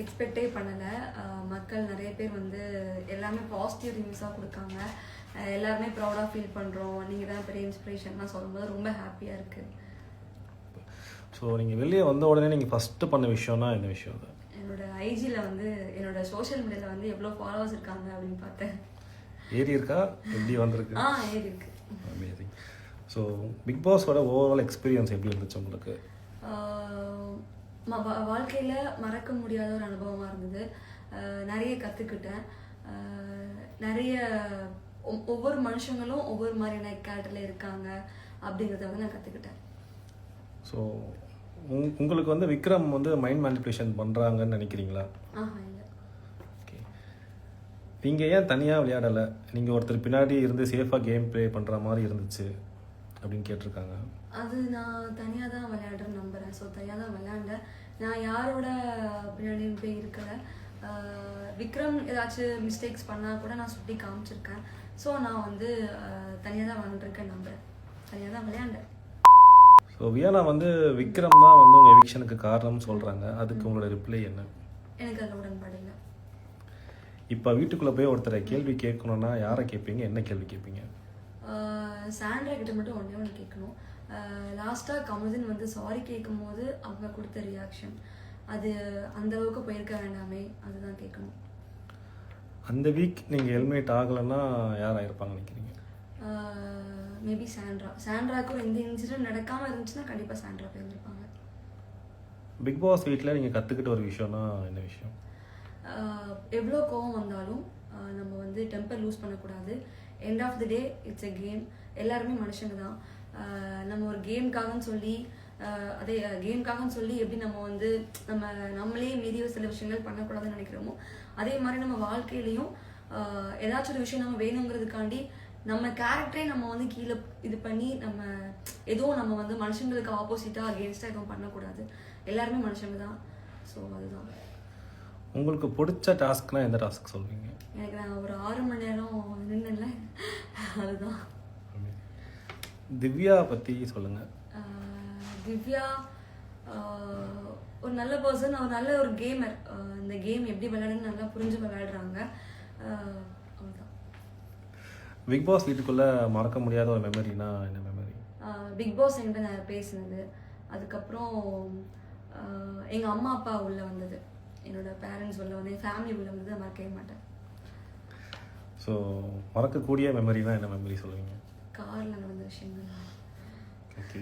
எக்ஸ்பெக்டே பண்ணலை. மக்கள் நிறைய பேர் வந்து எல்லாமே பாசிட்டிவ் ரிவ்யூஸாக கொடுக்காங்க. எல்லாருமே ப்ரௌடாக ஃபீல் பண்ணுறோம், நீங்கள் தான் பெரிய இன்ஸ்பிரேஷன்லாம் சொல்லும்போது ரொம்ப ஹாப்பியாக இருக்குது. ஸோ நீங்கள் வெளியே வந்த உடனே நீங்கள் ஃபஸ்ட்டு பண்ண விஷயம்னா என்ன விஷயம்? அது என்னோடய ஐஜியில் வந்து என்னோட சோஷியல் மீடியாவில் வந்து எவ்வளோ ஃபாலோவர்ஸ் இருக்காங்க அப்படின்னு பார்த்தேன். ஏறி இருக்கா? எப்படி வந்திருக்கு? ஏறி இருக்கு. அமேசிங். ஸோ பிக் பாஸோட ஓவரால் எக்ஸ்பீரியன்ஸ் எப்படி இருந்துச்சு உங்களுக்கு? வாழ்க்கையில் மறக்க முடியாத ஒரு அனுபவமாக இருந்தது. நிறைய கற்றுக்கிட்டேன். நிறைய ஒவ்வொரு மனுஷங்களும் ஒவ்வொரு மாதிரியான கேரக்டரில் இருக்காங்க அப்படிங்கிறத வந்து நான் கற்றுக்கிட்டேன். ஸோ உங்களுக்கு வந்து விக்ரம் வந்து மைண்ட் மேனிபுலேஷன் பண்ணுறாங்கன்னு நினைக்கிறீங்களா? இல்லை. ஓகே, நீங்கள் ஏன் தனியாக விளையாடலை? நீங்கள் ஒருத்தர் பின்னாடி இருந்து சேஃபாக கேம் ப்ளே பண்ணுற மாதிரி இருந்துச்சு அப்படின்னு கேட்டிருக்காங்க. அது நான் தனியாக தான் விளையாடுறேன்னு நம்புகிறேன். ஸோ தனியாக தான் விளையாண்டேன். நான் யாரோட பின்னாடியும் போய் இருக்கலை. விக்ரம் ஏதாச்சும் மிஸ்டேக்ஸ் பண்ணால் கூட நான் சுட்டி காமிச்சிருக்கேன். ஸோ நான் வந்து தனியாக தான் விளையாண்டுருக்கேன் நம்புகிறேன். தனியாக தான் விளையாண்டேன். ஸோ வியானா வந்து விக்ரம் தான் வந்து உங்கள் எவிக்ஷனுக்கு காரணம்னு சொல்கிறாங்க. அதுக்கு உங்களோட ரிப்ளை என்ன? எனக்கு அதில் உடன்பாடு இல்லை. இப்போ வீட்டுக்குள்ளே போய் ஒருத்தரை கேள்வி கேட்கணுன்னா யாரை கேட்பீங்க? என்ன கேள்வி கேட்பீங்க? சாண்ட்ரா கிட்ட மட்டும் ஒன்று கேட்கணும். லாஸ்ட்டாக கமல்ஹாசன் வந்து சாரி கேட்கும் போது அவங்க கொடுத்த ரியாக்ஷன் அது அந்த அளவுக்கு போயிருக்க வேண்டாமே, அதுதான் கேட்கணும். அந்த வீக் நீங்கள் ஹெல்மெட் ஆகலைன்னா யார் ஆகிருப்பாங்க நினைக்கிறீங்க? மேபி சாண்ட்ராக்கும் எந்த இன்சிடென்ட் நடக்காமல் இருந்துச்சுன்னா கண்டிப்பாக சாண்ட்ரா போயிருந்துருப்பாங்க. பிக் பாஸ் வீட்டில் நீங்கள் கற்றுக்கிட்ட ஒரு விஷயம்னா என்ன விஷயம்? எவ்வளோ கோவம் வந்தாலும் நம்ம வந்து டெம்பர் லூஸ் பண்ணக்கூடாது. End of the day it's a game. எல்லாருமே மனுஷங்க தான். நம்ம ஒரு கேம்காகன்னு சொல்லி எப்படி நம்ம வந்து நம்மளே மீறி சில விஷயங்கள் பண்ணக்கூடாதுன்னு நினைக்கிறோமோ, அதே மாதிரி நம்ம வாழ்க்கையிலையும் ஏதாச்சும் ஒரு விஷயம் நம்ம வேணுங்கிறதுக்காண்டி நம்ம கேரக்டரே நம்ம வந்து கீழே இது பண்ணி நம்ம வந்து மனுஷங்களுக்கு ஆப்போசிட்டாக அகேன்ஸ்டாக எதுவும் பண்ணக்கூடாது. எல்லாருமே மனுஷங்க தான். ஸோ அதுதான். உங்களுக்கு பிடிச்ச டாஸ்க்னா எந்த டாஸ்க் சொல்வீங்க? எனக்கு நான் ஒரு 6 மணி நேரம் நின்னுல, அதுதான். திவ்யா பற்றி சொல்லுங்கள். திவ்யா ஒரு நல்ல பர்சன், ஒரு நல்ல ஒரு கேமர். இந்த கேம் எப்படி விளையாடுன்னு நல்லா புரிஞ்சு விளையாடுறாங்க. அவ்வளோதான். பிக் பாஸ் வீட்டுக்குள்ளே மறக்க முடியாத ஒரு மெமரினா என்ன மெமரி? பிக் பாஸ் என்கிட்ட நான் பேசினது. அதுக்கப்புறம் எங்கள் அம்மா அப்பா உள்ளே வந்தது, என்னோட பேரண்ட்ஸ் உள்ளே வந்து, என் ஃபேமிலி உள்ளே வந்தது நான் மறக்கவே மாட்டேன். ஸோ மறக்கக்கூடிய மெமரினா என்ன மெமரி சொல்லுவீங்க? காரில் நடந்த விஷயங்கள். ஓகே,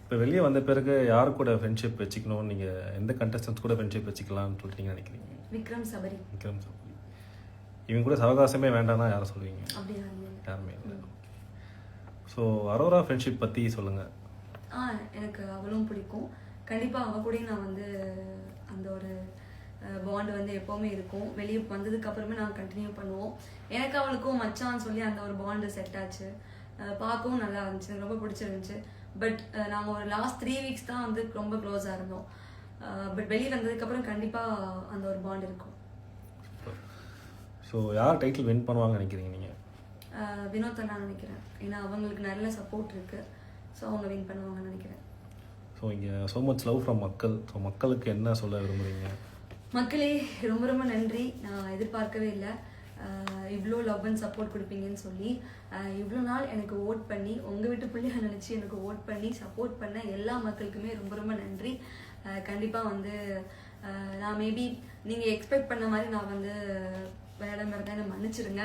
இப்போ வெளியே வந்த பிறகு யாரு கூட ஃப்ரெண்ட்ஷிப் வச்சுக்கணும்? நீங்கள் எந்த கண்டஸ்டன்ஸ் கூட ஃப்ரெண்ட்ஷிப் வச்சுக்கலாம்னு சொல்லிட்டு நீங்கள் நினைக்கிறீங்க? விக்ரம் சபரி. இவங்க கூட சவகாசமே வேண்டாம்னா யாரை சொல்லுவீங்க? அப்படி யாருமே இல்லை. ஸோ அரோரா ஃப்ரெண்ட்ஷிப் பற்றி சொல்லுங்கள். எனக்கு அவளும் பிடிக்கும். கண்டிப்பாக அவள் கூட நான் வந்து அந்த ஒரு பாண்டு வந்து எப்போவுமே இருக்கும். வெளியே வந்ததுக்கு அப்புறமே நாங்கள் கண்டினியூ பண்ணுவோம். எனக்கு அவளுக்கும் மச்சான்னு சொல்லி அந்த ஒரு பாண்டு செட் ஆச்சு. பார்க்கவும் நல்லா இருந்துச்சு, எனக்கு ரொம்ப பிடிச்சிருந்துச்சு. பட் நாங்கள் ஒரு லாஸ்ட் 3 வீக்ஸ் தான் வந்து ரொம்ப க்ளோஸாக இருந்தோம். பட் வெளியே வந்ததுக்கப்புறம் கண்டிப்பாக அந்த ஒரு பாண்ட் இருக்கும். ஸோ யார் டைட்டில் வின் பண்ணுவாங்க நினைக்கிறீங்க நீங்கள்? வினோத் நான் நினைக்கிறேன். ஏன்னா அவங்களுக்கு நல்ல சப்போர்ட் இருக்குது. ஸோ அவங்க வின் பண்ணுவாங்கன்னு நினைக்கிறேன். ஸோ இங்கே ஸோ மச் லவ் ஃப்ரம் மக்கள். ஸோ மக்களுக்கு என்ன சொல்ல விரும்புகிறீங்க? மக்களே ரொம்ப ரொம்ப நன்றி. நான் எதிர்பார்க்கவே இல்லை இவ்வளோ லவ் அண்ட் சப்போர்ட் கொடுப்பீங்கன்னு சொல்லி. இவ்வளோ நாள் எனக்கு ஓட் பண்ணி, உங்கள் வீட்டு பிள்ளைய நினச்சி எனக்கு ஓட் பண்ணி சப்போர்ட் பண்ண எல்லா மக்களுக்குமே ரொம்ப ரொம்ப நன்றி. கண்டிப்பாக வந்து நான் மேபி நீங்கள் எக்ஸ்பெக்ட் பண்ண மாதிரி நான் வந்து விளையாடாம இருந்தால் என்னை மன்னிச்சிருங்க.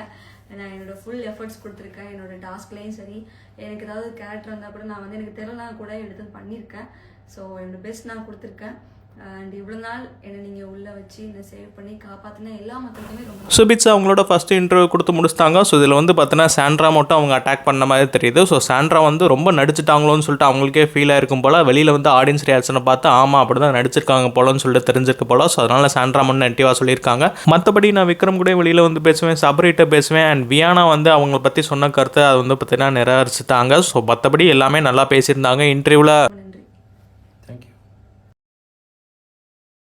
நான் என்னோடய ஃபுல் எஃபர்ட்ஸ் கொடுத்துருக்கேன். என்னோடய டாஸ்க்லேயும் சரி, எனக்கு ஏதாவது கேரக்டர் இருந்தால் கூட நான் வந்து எனக்கு தெரியலனா கூட எடுத்து பண்ணியிருக்கேன். ஸோ என்னோடய பெஸ்ட் நான் கொடுத்துருக்கேன். அண்ட் இவ்வளோ நாள் என்னை நீங்கள் உள்ளே வச்சு என்னை சேவ் பண்ணி காப்பாற்றின எல்லா மக்களுக்குமே ரொம்ப. சுபிட்ஸ் அவங்களோட ஃபஸ்ட்டு இன்டர்வியூ கொடுத்து முடிச்சிட்டாங்க. ஸோ இதில் வந்து பார்த்தீங்கன்னா சாண்ட்ரா மட்டும் அவங்க அட்டாக் பண்ண மாதிரி தெரியுது. ஸோ சாண்ட்ரா வந்து ரொம்ப நடிச்சிட்டாங்களோன்னு சொல்லிட்டு அவங்களுக்கே ஃபீல் ஆயிருக்கும் போல். வெளியில் வந்து ஆடியன்ஸ் ரியாக்ஷனை பார்த்து ஆமாம் அப்படி தான் நடிச்சிருக்காங்க போலன்னு சொல்லிட்டு தெரிஞ்சிருக்க போல. ஸோ அதனால் சாண்ட்ரா மட்டும் நெட்டிவாக சொல்லியிருக்காங்க. மற்றபடி நான் விக்ரம் கூட வெளியில் வந்து பேசுவேன், சபரிட்ட பேசுவேன். அண்ட் வியானா வந்து அவங்கள பற்றி சொன்ன கருத்தை அது வந்து பார்த்தீங்கன்னா நிராகரிச்சுட்டாங்க. ஸோ மற்றபடி எல்லாமே நல்லா பேசியிருந்தாங்க இன்டர்வியூவில்.